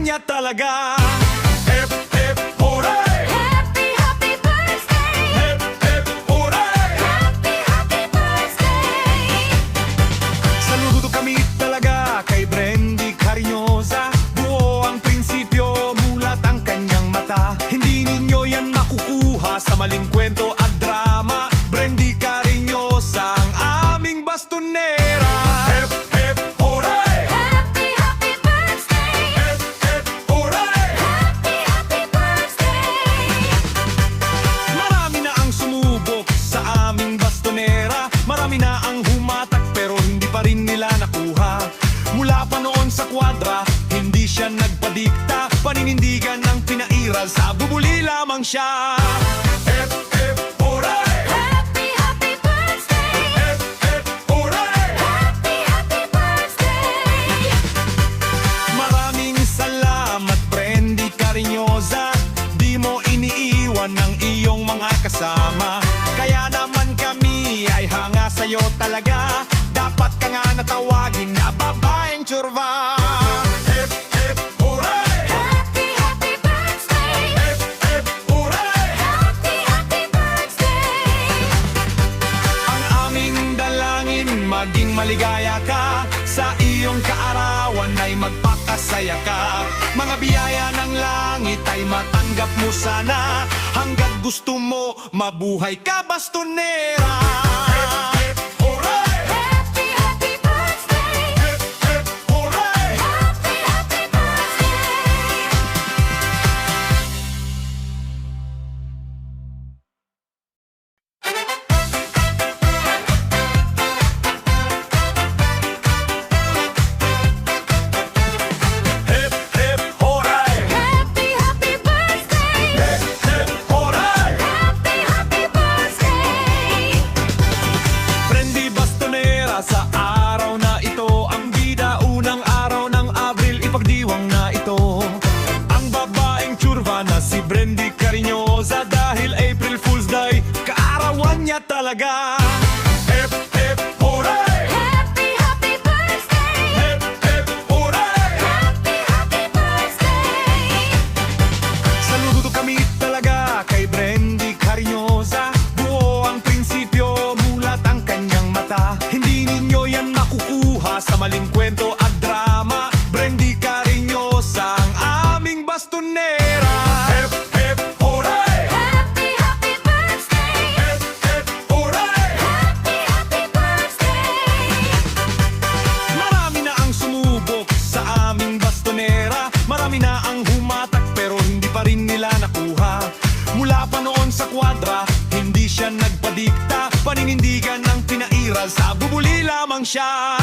niya talaga. Hip, hip, hooray! Happy, happy birthday! Hip, hip, hooray! Happy, happy birthday! Saludo kami talaga kay Brendy Carinoza. Buo ang prinsipyo, mulat ang kanyang mata. Hindi ninyo yan makukuha sa maling kwento at drama. Brendy Carinoza, ang aming bastonera. Hip, hip, hooray! Happy, happy birthday! Hip, hip, hooray! Happy, happy birthday! Marami na ang sumubok sa aming bastonera. Marami na ang humatak pero hindi pa rin nila nakuha. Mula pa noon sa kwadra, hindi siya nagpadikta. Paninindigan ng pinairal, sa bubuli lamang siya. Hip, hip, hooray! Happy, happy birthday! Hip, hip, hooray! Happy, happy birthday! Maraming salamat, Brendy Carinoza. Di mo iniiwan ng iyong mga kasama. Kaya naman kami ay hanga sa'yo talaga. Dapat ka nga natawagin na babaeng tsurva. Hip, hip, hooray! Happy, happy birthday! Hip, hip, hooray! Happy, happy birthday! Ang aming dalangin, maging maligaya ka. Sa iyong kaarawan ay magpakasaya ka. Mga biyaya ng langit ay matanggap mo sana. Hanggat gusto mo, mabuhay ka, bastonera. Hip, hip, hooray! Happy, happy birthday! Hip, hip, hooray! Happy, happy birthday! Hip, hip, hooray! Happy, happy birthday! Hip, hip, hooray! Happy, happy birthday! Brendy Bastonera, sa araw na ito, ang bida unang araw ng Abril, ipagdiwang na ito. Ang babaeng tsurva na si Brendy Carinoza, dahil April Fool's Day, kaarawan niya talaga. Hip, hip, hooray! Happy, happy birthday! Hip, hip, hooray! Happy, happy birthday! Saludo kami talaga kay Brendy Carinoza. Buo ang prinsipyo, mulat ang kanyang mata. Hindi ninyo yan makukuha sa maling kwento at drama. Brendy Carinoza, ang aming bastonera. Hip, hip, hooray! Happy, happy birthday! Hip, hip, hooray! Happy, happy birthday! Marami na ang sumubok sa aming bastonera. Marami na ang humatak pero hindi pa rin nila nakuha. Mula pa noon sa kwadra, hindi siya nagpadikta. Paninindigan ng pinairal, sa bubuli lamang siya.